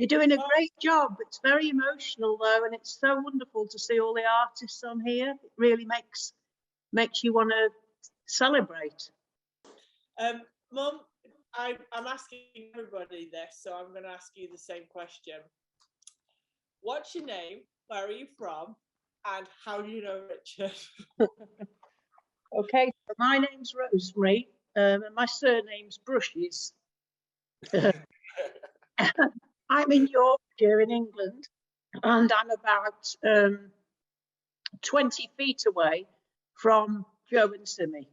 You're doing a great job. It's very emotional though, and it's so wonderful to see all the artists on here. It really makes you want to celebrate. Mum, I'm asking everybody this, so I'm going to ask you the same question. What's your name? Where are you from? And how do you know Richard? Okay, so my name's Rosemary, and my surname's Brushes. I'm in Yorkshire in England, and I'm about 20 feet away from Joe and Simmy,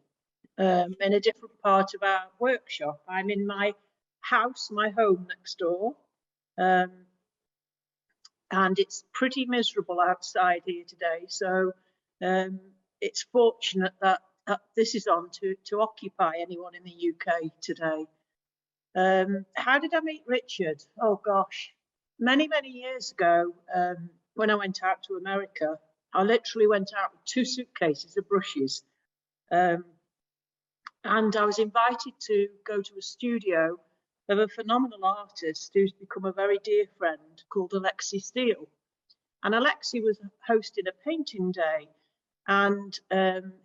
in a different part of our workshop. I'm in my house, my home next door, and it's pretty miserable outside here today. So it's fortunate that this is on to occupy anyone in the UK today. How did I meet Richard? Oh gosh, many years ago, when I went out to America, I literally went out with 2 suitcases of brushes, and I was invited to go to a studio of a phenomenal artist who's become a very dear friend called Alexi Steele. And Alexi was hosting a painting day, and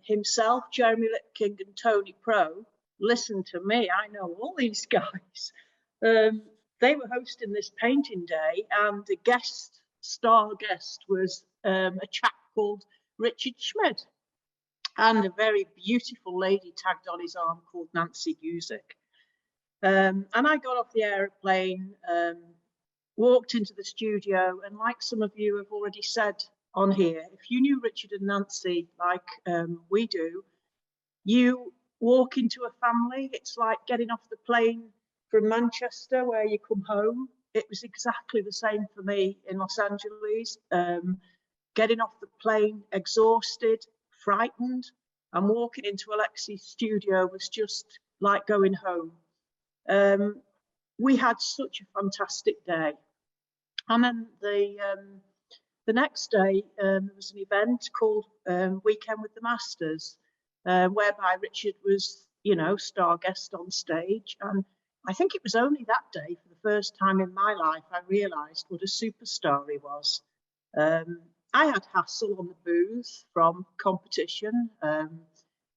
himself, Jeremy Lipking and Tony Pro, listen to me, I know all these guys. They were hosting this painting day, and the star guest was a chap called Richard Schmid, and a very beautiful lady tagged on his arm called Nancy Guzik. And I got off the aeroplane, walked into the studio, and like some of you have already said on here, if you knew Richard and Nancy like we do, you walk into a family. It's like getting off the plane from Manchester where you come home. It was exactly the same for me in Los Angeles. Getting off the plane, exhausted, frightened, and walking into Alexi's studio was just like going home. We had such a fantastic day. And then the next day, there was an event called Weekend with the Masters, whereby Richard was, star guest on stage. And I think it was only that day, for the first time in my life, I realised what a superstar he was. I had hassle on the booth from competition.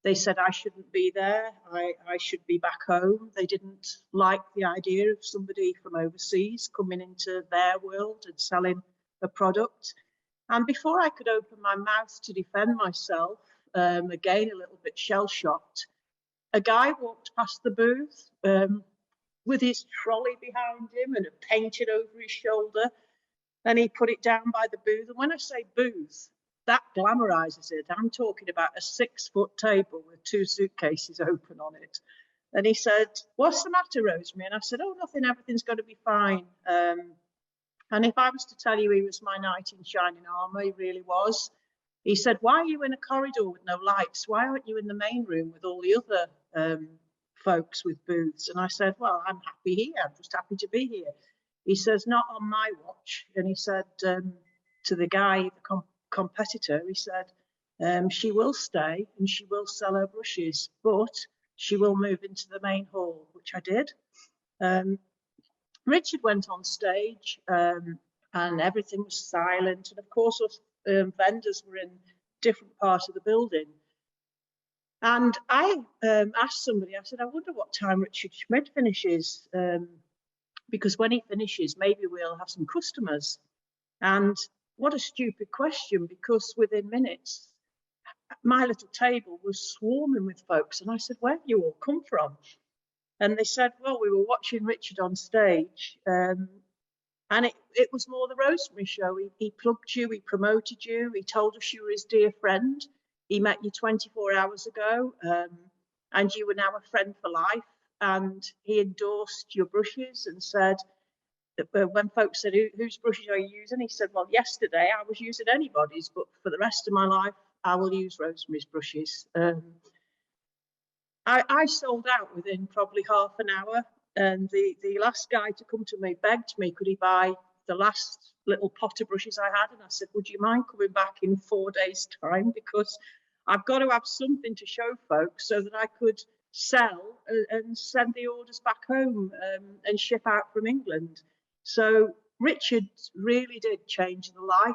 They said I shouldn't be there. I should be back home. They didn't like the idea of somebody from overseas coming into their world and selling a product. And before I could open my mouth to defend myself, again, a little bit shell-shocked, a guy walked past the booth with his trolley behind him and a painted over his shoulder. And he put it down by the booth. And when I say booth, that glamorizes it. I'm talking about a 6-foot table with 2 suitcases open on it. And he said, "What's the matter, Rosemary?" And I said, "Oh, nothing, everything's going to be fine." And if I was to tell you he was my knight in shining armor, he really was. He said, "Why are you in a corridor with no lights? Why aren't you in the main room with all the other folks with booths?" And I said, "Well, I'm happy here. I'm just happy to be here." He says, "Not on my watch." And he said to the guy, the competitor, he said, "She will stay and she will sell her brushes, but she will move into the main hall," which I did. Richard went on stage, and everything was silent. And of course, us vendors were in different parts of the building. And I asked somebody, I said, "I wonder what time Richard Schmid finishes, because when he finishes, maybe we'll have some customers." And what a stupid question, because within minutes, my little table was swarming with folks. And I said, "Where have you all come from?" And they said, "Well, we were watching Richard on stage, and it was more the Rosemary show. He plugged you, he promoted you, he told us you were his dear friend. He met you 24 hours ago, and you were now a friend for life. And he endorsed your brushes and said," when folks said, "Whose brushes are you using?" He said, "Well, yesterday I was using anybody's, but for the rest of my life, I will use Rosemary's brushes." I sold out within probably half an hour, and the last guy to come to me begged me, could he buy the last little pot of brushes I had? And I said, "Would you mind coming back in 4 days' time? Because I've got to have something to show folks so that I could sell and send the orders back home and ship out from England." So Richard really did change the life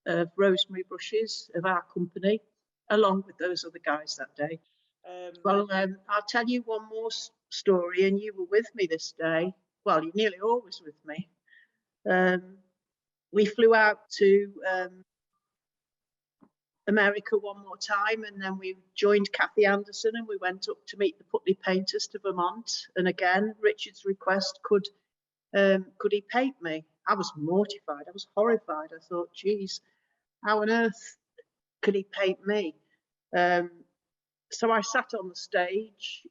of Rosemary Brushes, of our company, along with those other guys that day. Well, I'll tell you one more story, and you were with me this day. Well, you're nearly always with me. We flew out to America one more time, and then we joined Kathy Anderson and we went up to meet the Putney painters to Vermont. And again, Richard's request, could he paint me? I was mortified. I was horrified. I thought, geez, how on earth could he paint me? So I sat on the stage.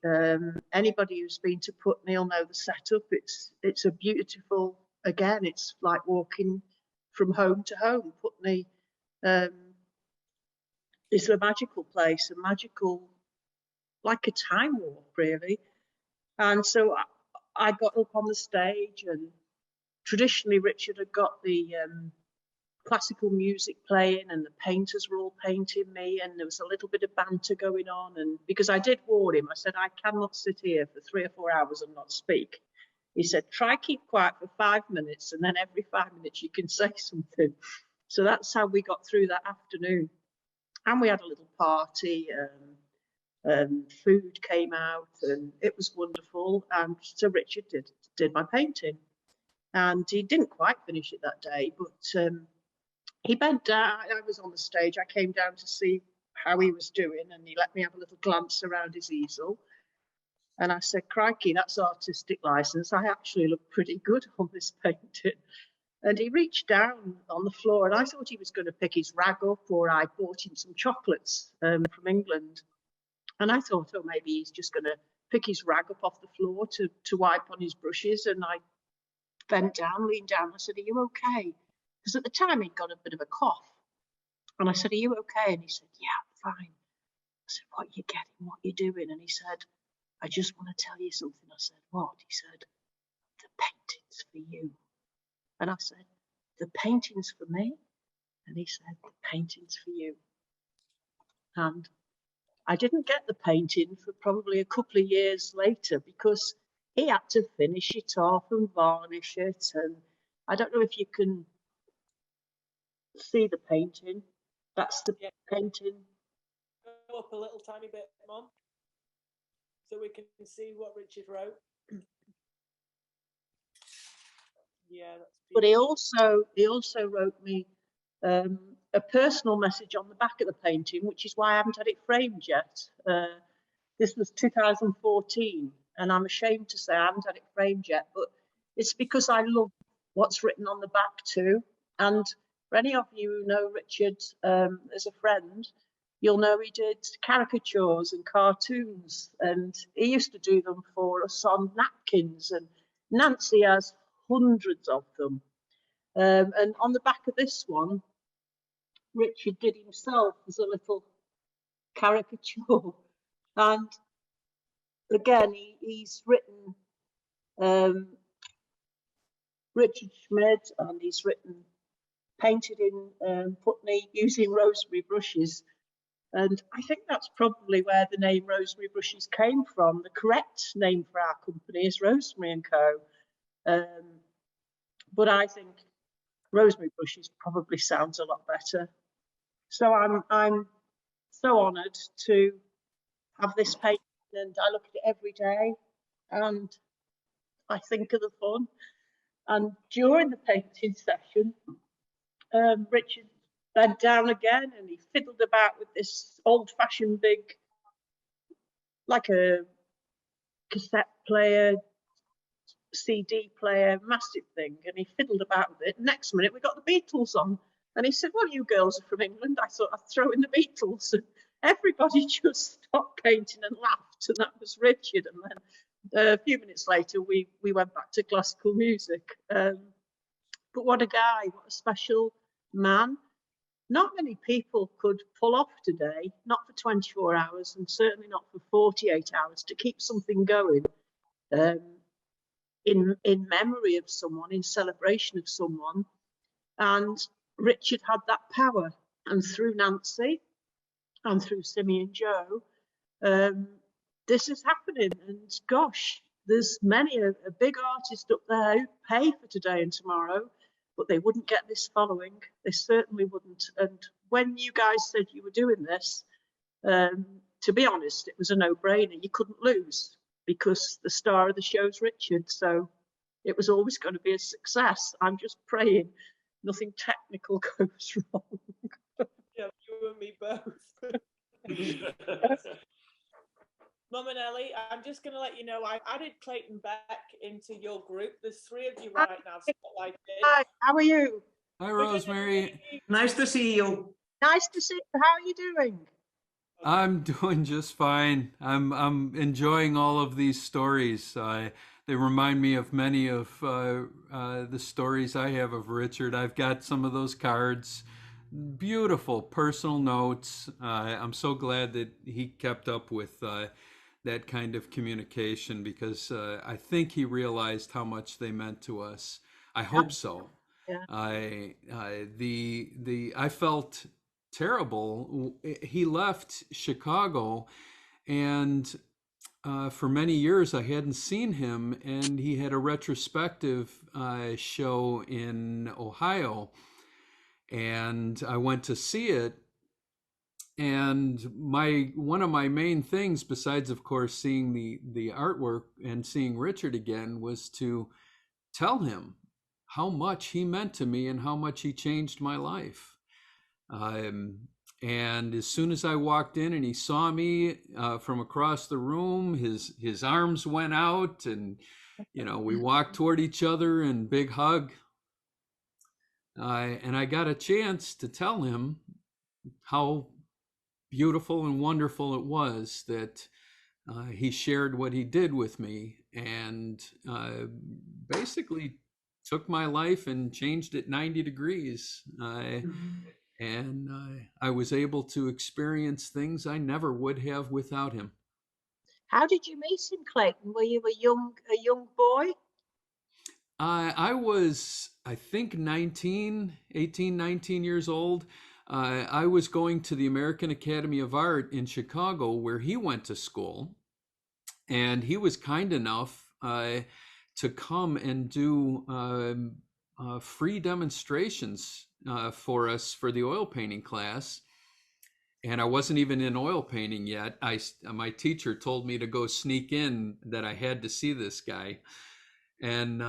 Anybody who's been to Putney will know the setup. It's a beautiful, again, it's like walking from home to home. Putney is a magical place, a magical, like a time warp, really. And so I got up on the stage, and traditionally Richard had got the classical music playing, and the painters were all painting me, and there was a little bit of banter going on. And because I did warn him, I said, I cannot sit here for 3 or 4 hours and not speak. He said, try keep quiet for 5 minutes, and then every 5 minutes you can say something. So that's how we got through that afternoon. And we had a little party, food came out, and it was wonderful. And so Richard did my painting, and he didn't quite finish it that day, but he bent down. I was on the stage. I came down to see how he was doing, and he let me have a little glance around his easel. And I said, crikey, that's artistic license. I actually look pretty good on this painting. And he reached down on the floor, and I thought he was going to pick his rag up, or I bought him some chocolates from England. And I thought, oh, maybe he's just going to pick his rag up off the floor to wipe on his brushes. And I bent down, leaned down. I said, are you okay? Because at the time he'd got a bit of a cough. And I said, are you okay? And he said, yeah, I'm fine. I said, what are you getting? What are you doing? And he said, I just want to tell you something. I said, what? He said, the painting's for you. And I said, the painting's for me? And he said, the painting's for you. And I didn't get the painting for probably a couple of years later, because he had to finish it off and varnish it. And I don't know if you can see the painting. That's the painting. Go up a little tiny bit, Mum, so we can see what Richard wrote. Yeah, that's beautiful. But he also wrote me a personal message on the back of the painting, which is why I haven't had it framed yet. This was 2014, and I'm ashamed to say I haven't had it framed yet, but it's because I love what's written on the back too. And for any of you who know Richard as a friend, you'll know he did caricatures and cartoons, and he used to do them for us on napkins, and Nancy has hundreds of them. And on the back of this one, Richard did himself as a little caricature. And again, he's written Richard Schmid, and he's written painted in Putney using Rosemary brushes. And I think that's probably where the name Rosemary Brushes came from. The correct name for our company is Rosemary & Co. But I think Rosemary Brushes probably sounds a lot better. So I'm so honoured to have this painting, and I look at it every day, and I think of the fun. And during the painting session, Richard bent down again, and he fiddled about with this old-fashioned big, like a cassette player, CD player, massive thing, and he fiddled about with it. Next minute, we got the Beatles on, and he said, well, you girls are from England. I thought I'd throw in the Beatles, and everybody just stopped painting and laughed, and that was Richard. And then a few minutes later, we went back to classical music. But what a guy, what a special man. Not many people could pull off today, not for 24 hours, and certainly not for 48 hours, to keep something going in memory of someone, in celebration of someone. And Richard had that power. And through Nancy and through Simmy and Joe, this is happening. And gosh, there's many a big artist up there who pay for today and tomorrow. but they wouldn't get this following. They certainly wouldn't. And when you guys said you were doing this, to be honest, it was a no-brainer. You couldn't lose because the star of the show's Richard. So it was always going to be a success. I'm just praying nothing technical goes wrong. Yeah, you and me both. Mum and Ellie, I'm just going to let you know I added Clayton Beck into your group. There's 3 of you right now spotlighted. Hi, how are you? Hi, Rosemary. Nice to see you. Nice to see you. How are you doing? I'm doing just fine. I'm enjoying all of these stories. They remind me of many of the stories I have of Richard. I've got some of those cards, beautiful personal notes. I'm so glad that he kept up with that kind of communication because I think he realized how much they meant to us. I hope so. Yeah. I felt terrible. He left Chicago, and for many years I hadn't seen him, and he had a retrospective show in Ohio, and I went to see it. And one of my main things, besides of course seeing the artwork and seeing Richard again, was to tell him how much he meant to me and how much he changed my life. And as soon as I walked in and he saw me from across the room, his arms went out, and we walked toward each other and big hug. And I got a chance to tell him how beautiful and wonderful it was that he shared what he did with me, and basically took my life and changed it 90 degrees. And I was able to experience things I never would have without him. How did you meet him, Clayton? Were you a young boy? I was, I think, 18, 19 years old. I was going to the American Academy of Art in Chicago, where he went to school. And he was kind enough to come and do free demonstrations for us for the oil painting class. And I wasn't even in oil painting yet. My teacher told me to go sneak in, that I had to see this guy. And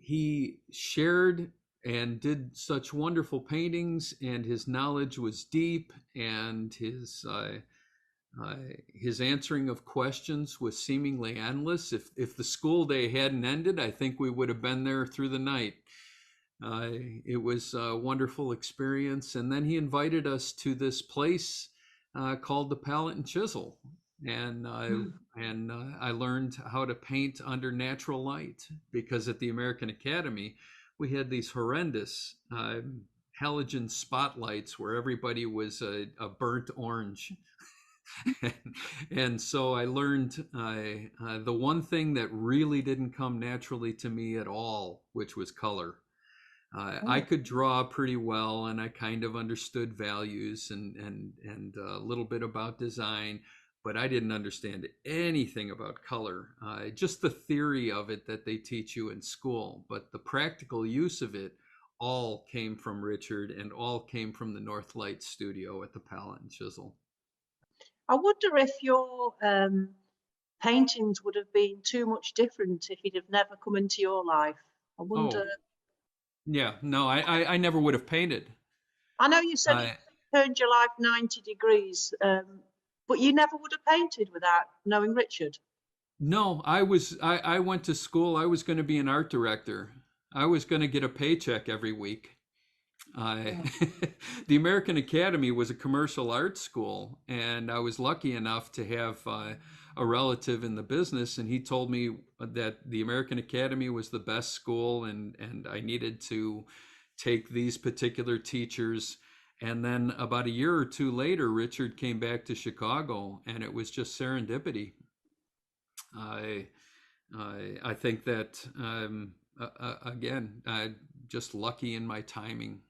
he shared and did such wonderful paintings, and his knowledge was deep, and his answering of questions was seemingly endless. If the school day hadn't ended, I think we would have been there through the night. It was a wonderful experience. And then he invited us to this place called the Palette and Chisel. And I learned how to paint under natural light, because at the American Academy, we had these horrendous halogen spotlights where everybody was a burnt orange. And so I learned the one thing that really didn't come naturally to me at all, which was color. I could draw pretty well, and I kind of understood values and a little bit about design, but I didn't understand anything about color. Just the theory of it that they teach you in school, but the practical use of it all came from Richard, and all came from the North Light studio at the Palette and Chisel. I wonder if your paintings would have been too much different if he'd have never come into your life. I wonder. Oh, yeah, no, I never would have painted. I know you said it turned your life 90 degrees, but you never would have painted without knowing Richard. No, I went to school. I was going to be an art director. I was going to get a paycheck every week. The American Academy was a commercial arts school, and I was lucky enough to have a relative in the business, and he told me that the American Academy was the best school, and I needed to take these particular teachers. And then about a year or two later, Richard came back to Chicago, and it was just serendipity. I think that again, just lucky in my timing.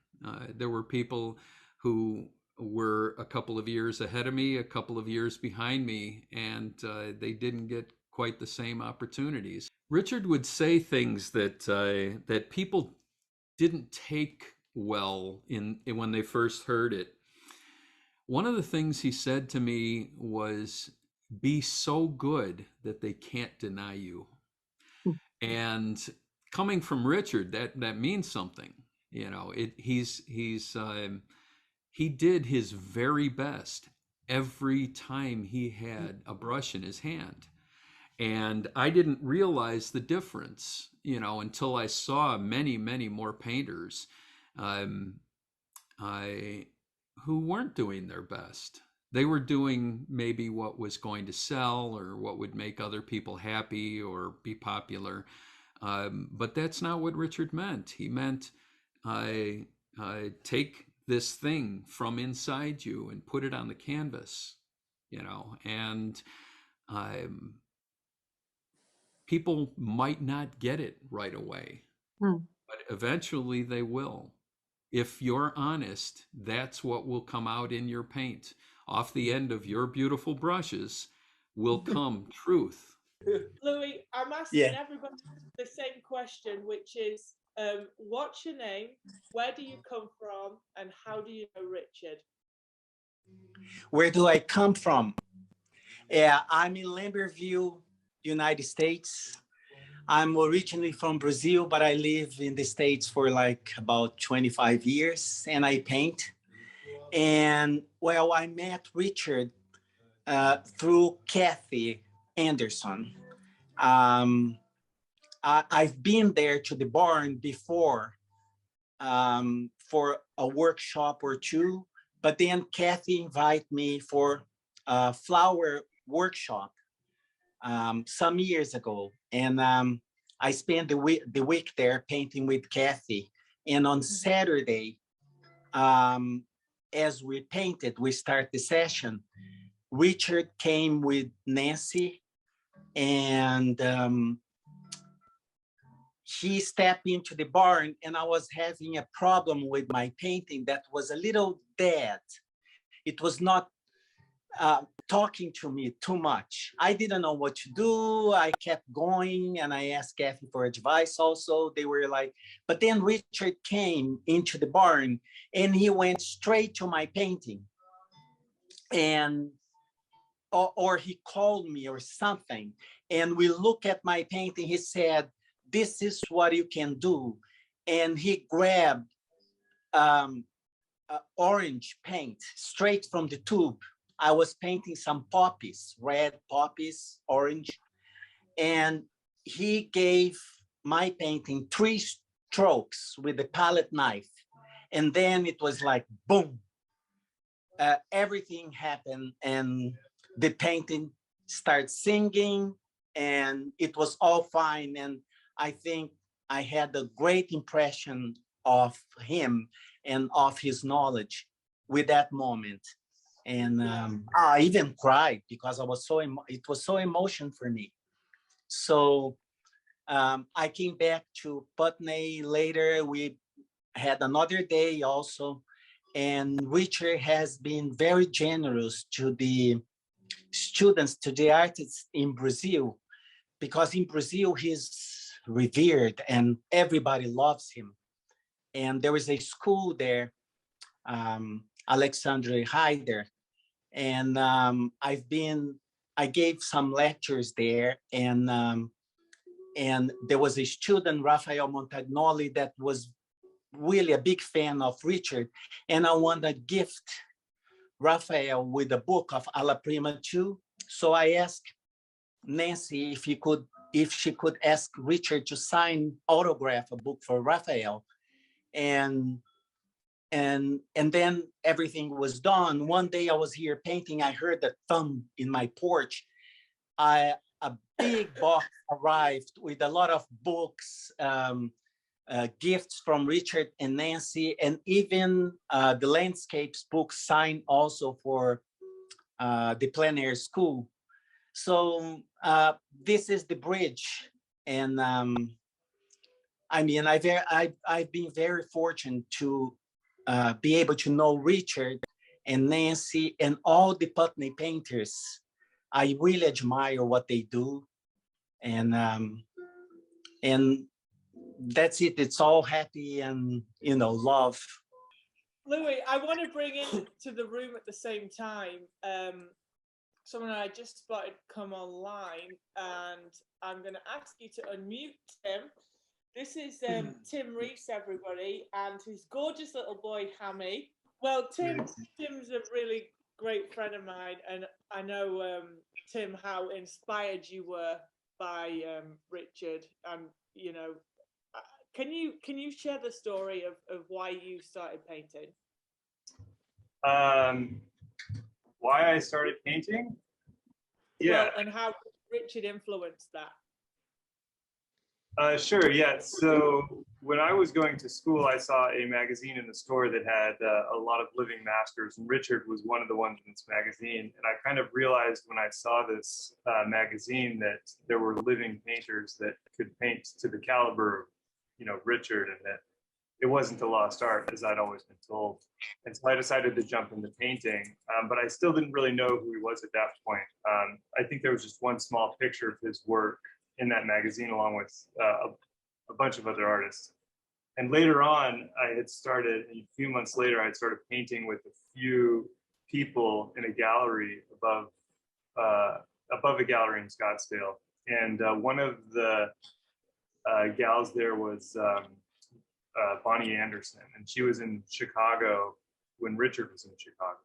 There were people who were a couple of years ahead of me, a couple of years behind me, and they didn't get quite the same opportunities. Richard would say things that people didn't take well when they first heard it. One of the things he said to me was, be so good that they can't deny you. And coming from Richard, that means something. You know, he did his very best every time he had a brush in his hand. And I didn't realize the difference, you know, until I saw many, many more painters um, who weren't doing their best. They were doing maybe what was going to sell or what would make other people happy or be popular. But that's not what Richard meant. He meant take this thing from inside you and put it on the canvas, you know, and people might not get it right away, but eventually they will. If you're honest, that's what will come out in your paint. Off the end of your beautiful brushes will come truth. Louis, I'm asking everybody the same question, which is, what's your name, where do you come from, and how do you know Richard? Where do I come from? Yeah, I'm in Lambertville, United States. I'm originally from Brazil, but I live in the States for like about 25 years, and I paint. And well, I met Richard through Kathy Anderson. I've been there to the barn before for a workshop or two, but then Kathy invited me for a flower workshop some years ago. And I spent the week there painting with Kathy. And on Saturday, as we painted, we start the session. Richard came with Nancy, and he stepped into the barn, and I was having a problem with my painting that was a little dead. It was not talking to me too much. I didn't know what to do. I kept going, and I asked Kathy for advice also. They were like, but then Richard came into the barn, and he went straight to my painting. And or he called me or something, and we look at my painting. He said, this is what you can do. And he grabbed orange paint straight from the tube. I was painting some poppies, red poppies, orange. And he gave my painting 3 strokes with a palette knife. And then it was like, boom, everything happened. And the painting started singing, and it was all fine. And I think I had a great impression of him and of his knowledge with that moment. And I even cried because I was it was so emotional for me. So I came back to Putney later. We had another day also, and Richard has been very generous to the students, to the artists in Brazil, because in Brazil he's revered and everybody loves him. And there is a school there, Alexandre Heider, and I gave some lectures there, and there was a student, Rafael Montagnoli, that was really a big fan of Richard, and I wanted to gift Rafael with a book of Alla Prima too. So I asked Nancy if she could ask Richard to sign, autograph a book for Rafael. And then everything was done. One day I was here painting, I heard a thump in my porch. A big box arrived with a lot of books, gifts from Richard and Nancy, and even the landscapes book signed also for the plein air school. So this is the bridge. And I mean, I've been very fortunate to be able to know Richard and Nancy and all the Putney painters. I really admire what they do. And that's it. It's all happy and, you know, love. Louis, I want to bring into the room at the same time someone I just spotted come online, and I'm going to ask you to unmute Tim. This is Tim Rees, everybody, and his gorgeous little boy, Hammy. Well, Tim's a really great friend of mine, and I know, Tim, how inspired you were by Richard, and, you know, can you share the story of why you started painting? Why I started painting? Yeah. Well, and how Richard influenced that. Sure, yeah. So when I was going to school, I saw a magazine in the store that had a lot of living masters, and Richard was one of the ones in this magazine. And I kind of realized when I saw this magazine that there were living painters that could paint to the caliber of, you know, Richard, and that it wasn't a lost art, as I'd always been told. And so I decided to jump into painting, but I still didn't really know who he was at that point. I think there was just one small picture of his work in that magazine, along with a bunch of other artists. And later on, a few months later, I had started painting with a few people in a gallery above a gallery in Scottsdale. And one of the gals there was Bonnie Anderson, and she was in Chicago when Richard was in Chicago.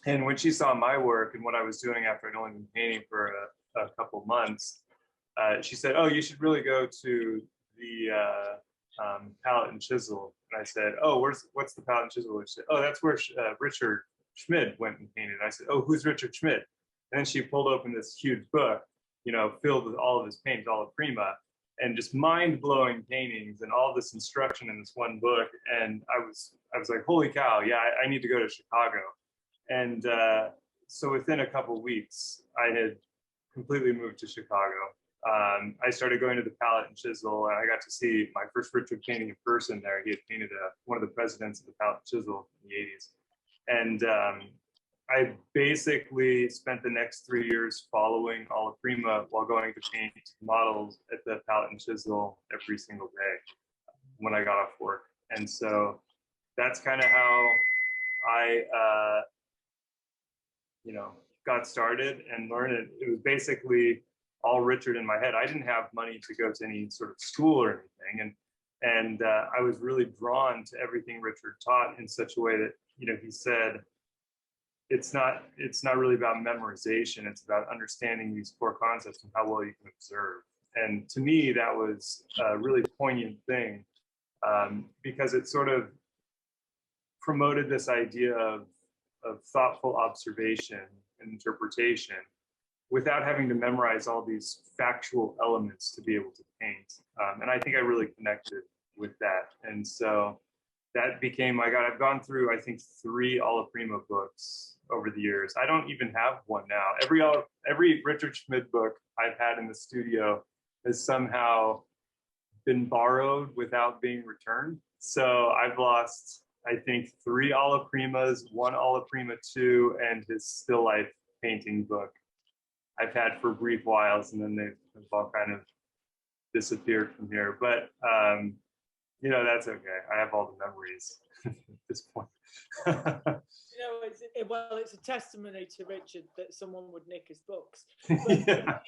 And when she saw my work and what I was doing after I'd only been painting for a couple months, she said, "Oh, you should really go to the Palette and Chisel." And I said, "Oh, what's the Palette and Chisel?" She said, "Oh, that's where Richard Schmid went and painted." I said, "Oh, who's Richard Schmid?" And then she pulled open this huge book, you know, filled with all of his paintings, all of prima, and just mind-blowing paintings and all this instruction in this one book. And I was like, holy cow, yeah, I need to go to Chicago. And so within a couple weeks, I had completely moved to Chicago. I started going to the Palette and Chisel, and I got to see my first Richard painting in person there. He had painted one of the presidents of the Palette and Chisel in the 80s. And I basically spent the next 3 years following Alla Prima while going to paint models at the Palette and Chisel every single day when I got off work. And so that's kind of how I, you know, got started and learned it. It was basically all Richard in my head. I didn't have money to go to any sort of school or anything. And I was really drawn to everything Richard taught in such a way that, you know, he said, it's not really about memorization. It's about understanding these core concepts and how well you can observe. And to me, that was a really poignant thing, because it sort of promoted this idea of thoughtful observation and interpretation without having to memorize all these factual elements to be able to paint. And I think I really connected with that. And so that became, I've gone through, I think, 3 Alla Prima books over the years. I don't even have one now. Every Richard Schmid book I've had in the studio has somehow been borrowed without being returned. So I've lost, I think, 3 Alla Primas, 1 Alla Prima 2, and his still life painting book I've had for brief whiles, and then they've all kind of disappeared from here. But you know, that's okay. I have all the memories at this point. You know, it's a testimony to Richard that someone would nick his books. Yeah.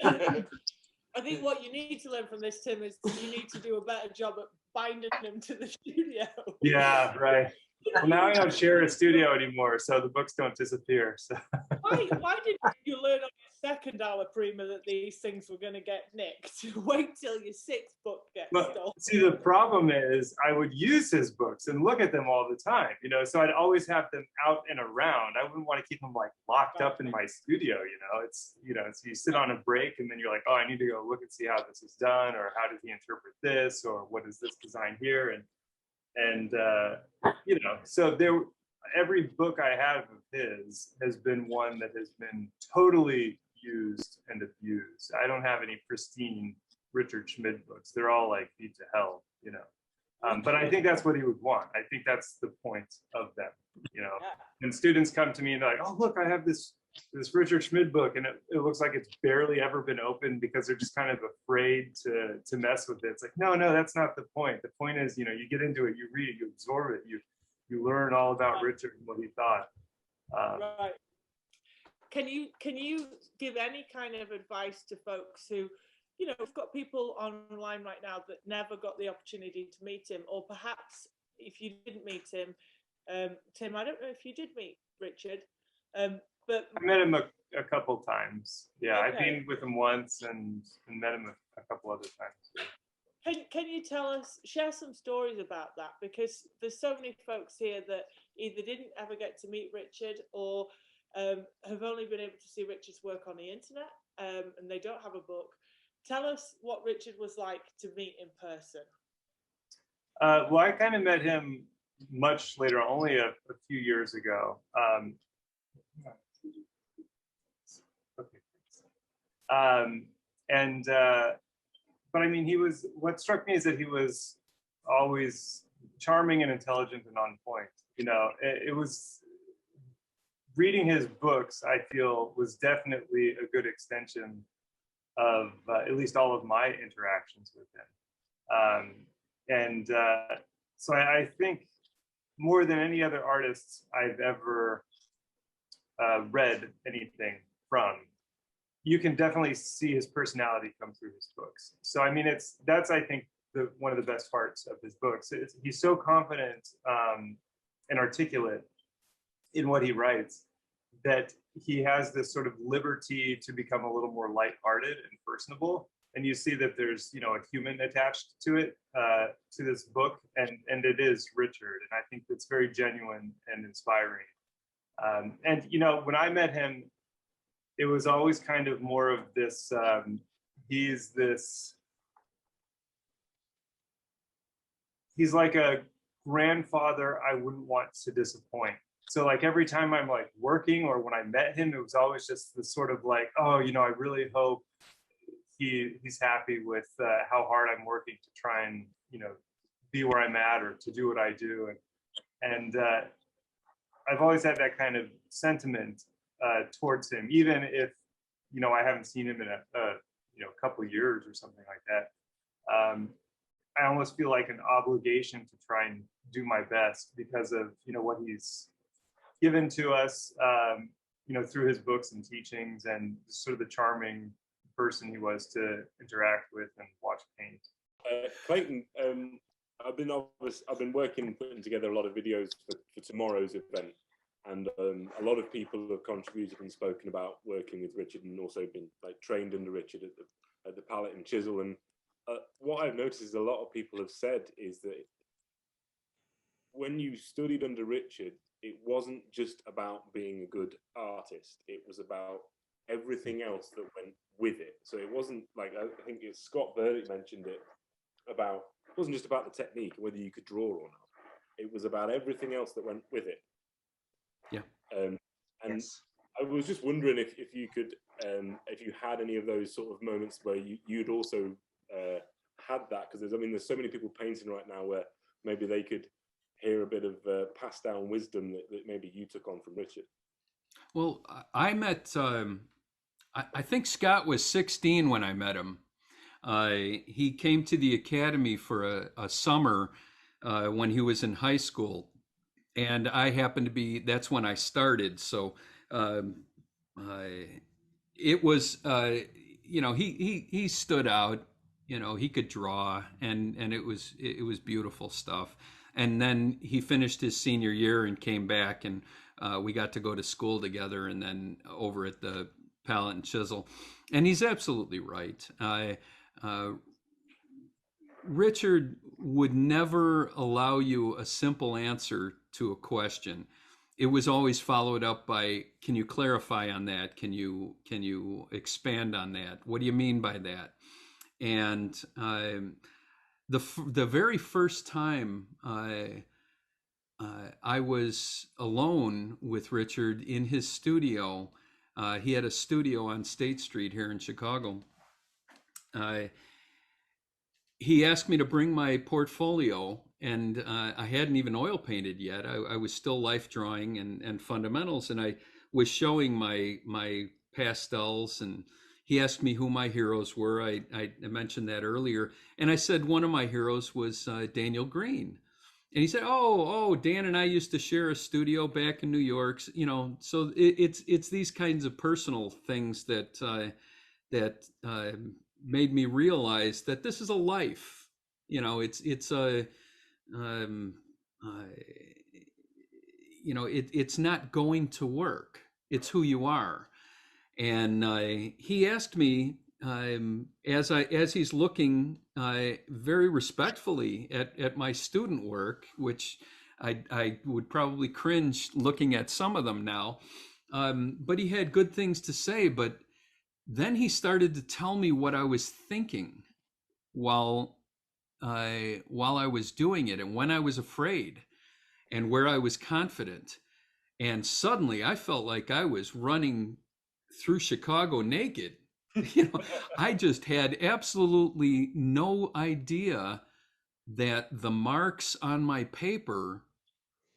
I think what you need to learn from this, Tim, is you need to do a better job at binding them to the studio. Yeah, right. Well, now I don't share a studio anymore, so the books don't disappear. So. Why didn't you learn on your second Alla Prima that these things were going to get nicked? Wait till your 6th book gets stolen. See, the problem is I would use his books and look at them all the time, you know, so I'd always have them out and around. I wouldn't want to keep them like locked up in my studio, you know. It's, you know, so you sit on a break and then you're like, oh, I need to go look and see how this is done, or how did he interpret this, or what is this design here, and you know, so every book I have of his has been one that has been totally used and abused. I don't have any pristine Richard Schmid books. They're all like beat to hell, you know. But I think that's what he would want. I think that's the point of them, you know. And students come to me and they're like, oh, look, I have this this Richard Schmid book, and it looks like it's barely ever been opened because they're just kind of afraid to mess with it. It's like, no, that's not the point. The point is, you get into it, you read it, you absorb it, you learn all about Richard and what he thought. Right. Can you give any kind of advice to folks who, we've got people online right now that never got the opportunity to meet him, or perhaps if you didn't meet him, Tim, I don't know if you did meet Richard, but I met him a couple times. Yeah, Okay. I painted with him once and met him a couple other times. Can you share some stories about that? Because there's so many folks here that either didn't ever get to meet Richard, or have only been able to see Richard's work on the internet, and they don't have a book. Tell us what Richard was like to meet in person. Well, I kind of met him much later, only a few years ago. But I mean, what struck me is that he was always charming and intelligent and on point. It was reading his books, I feel, was definitely a good extension of at least all of my interactions with him. So I think more than any other artists I've ever read anything from, you can definitely see his personality come through his books. So I mean, that's I think one of the best parts of his books. He's so confident and articulate in what he writes that he has this sort of liberty to become a little more lighthearted and personable. And you see that there's a human attached to it, to this book, and it is Richard. And I think it's very genuine and inspiring. And when I met him, it was always kind of more of this, he's like a grandfather I wouldn't want to disappoint. So like every time I'm like working, or when I met him, it was always just this sort of like, oh, I really hope he's happy with how hard I'm working to try and, be where I'm at, or to do what I do. And I've always had that kind of sentiment towards him, even if, I haven't seen him in a couple of years or something like that. I almost feel like an obligation to try and do my best because of, what he's given to us, through his books and teachings, and sort of the charming person he was to interact with and watch paint. Clayton, I've been working, putting together a lot of videos for tomorrow's event, and a lot of people have contributed and spoken about working with Richard, and also been like trained under Richard at the palette and chisel. And what I've noticed is a lot of people have said is that when you studied under Richard, it wasn't just about being a good artist, it was about everything else that went with it. So it wasn't like, I think it's Scott Burdick mentioned it, about, it wasn't just about the technique, whether you could draw or not. It was about everything else that went with it. Yeah. And yes. I was just wondering if you could, if you had any of those sort of moments where you'd also had that, because there's so many people painting right now where maybe they could hear a bit of passed down wisdom that maybe you took on from Richard. Well, I met, I think Scott was 16 when I met him. He came to the academy for a summer when he was in high school. And I happened to be, that's when I started. So it was, he stood out, he could draw, and it was beautiful stuff. And then he finished his senior year and came back, and we got to go to school together, and then over at the palette and chisel. And he's absolutely right. Richard would never allow you a simple answer to a question. It was always followed up by, can you clarify on that? Can you expand on that? What do you mean by that? And the very first time I was alone with Richard in his studio, he had a studio on State Street here in Chicago. He asked me to bring my portfolio, and I hadn't even oil painted yet. I was still life drawing and fundamentals, and I was showing my pastels, and he asked me who my heroes were. I mentioned that earlier, and I said one of my heroes was Daniel Green. And he said, "Oh, Dan and I used to share a studio back in New York." You know, so it's these kinds of personal things that made me realize that this is a life. You know, it's a um, uh, you know, it's not going to work. It's who you are. And he asked me, as he's looking very respectfully at my student work, which I would probably cringe looking at some of them now, but he had good things to say. But then he started to tell me what I was thinking while while I was doing it, and when I was afraid, and where I was confident. And suddenly I felt like I was running through Chicago naked. You know, I just had absolutely no idea that the marks on my paper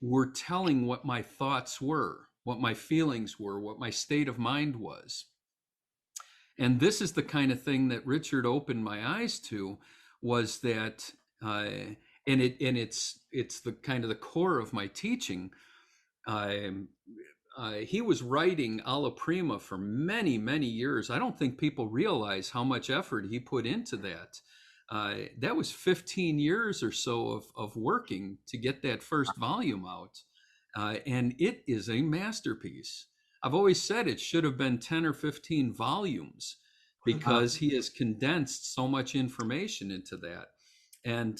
were telling what my thoughts were, what my feelings were, what my state of mind was. And this is the kind of thing that Richard opened my eyes to, was that it's the kind of the core of my teaching. He was writing Alla Prima for many, many years. I don't think people realize how much effort he put into that. That was 15 years or so of working to get that first volume out. And it is a masterpiece. I've always said it should have been 10 or 15 volumes, because he has condensed so much information into that. And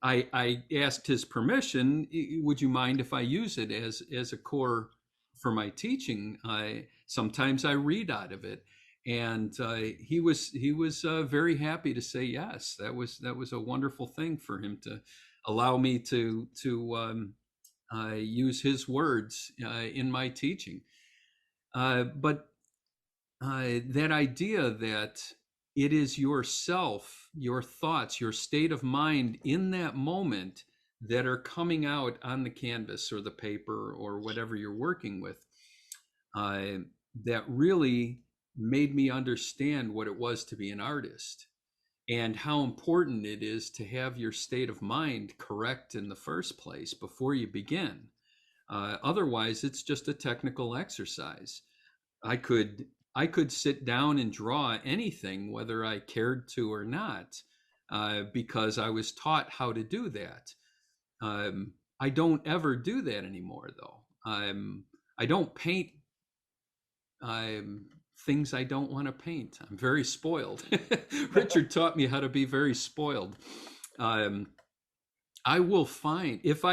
I asked his permission. Would you mind if I use it as a core for my teaching? Sometimes I read out of it, and he was very happy to say yes. That was a wonderful thing for him to allow me to use his words in my teaching. But that idea that it is yourself, your thoughts, your state of mind in that moment that are coming out on the canvas or the paper or whatever you're working with, that really made me understand what it was to be an artist, and how important it is to have your state of mind correct in the first place before you begin. Otherwise, it's just a technical exercise. I could sit down and draw anything, whether I cared to or not, because I was taught how to do that. I don't ever do that anymore, though. I don't paint things I don't want to paint. I'm very spoiled. Richard taught me how to be very spoiled. I will find, if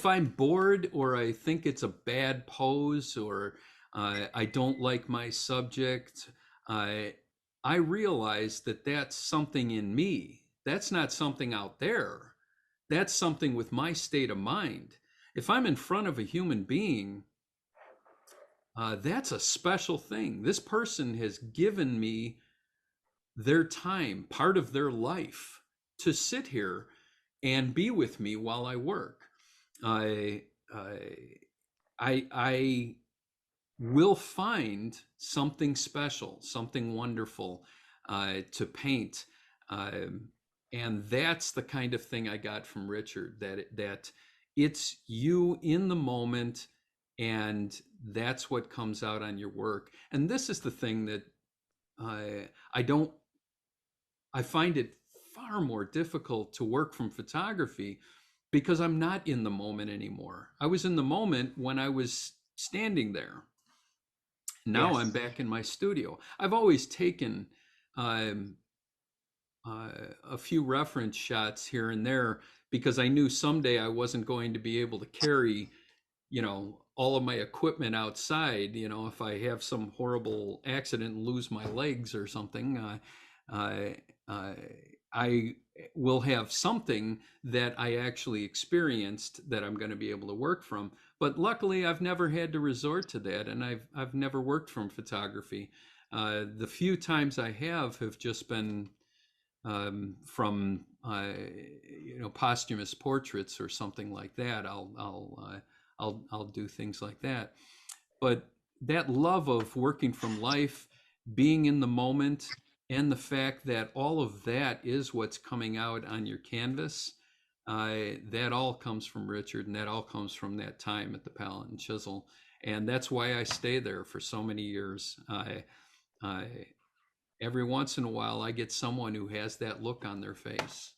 I'm bored, or I think it's a bad pose, or I don't like my subject, I realize that that's something in me. That's not something out there. That's something with my state of mind. If I'm in front of a human being, that's a special thing. This person has given me their time, part of their life, to sit here and be with me while I work. I will find something special, something wonderful to paint, and that's the kind of thing I got from Richard. That it's you in the moment, and that's what comes out on your work. And this is the thing that I find it far more difficult to work from photography, because I'm not in the moment anymore. I was in the moment when I was standing there. Now Yes. I'm back in my studio. I've always taken a few reference shots here and there, because I knew someday I wasn't going to be able to carry, all of my equipment outside. If I have some horrible accident and lose my legs or something, I will have something that I actually experienced that I'm going to be able to work from. But luckily, I've never had to resort to that, and I've never worked from photography. The few times I have just been from posthumous portraits or something like that. I'll do things like that. But that love of working from life, being in the moment, and the fact that all of that is what's coming out on your canvas, that all comes from Richard, and that all comes from that time at the Palette and Chisel. And that's why I stay there for so many years. Every once in a while, I get someone who has that look on their face.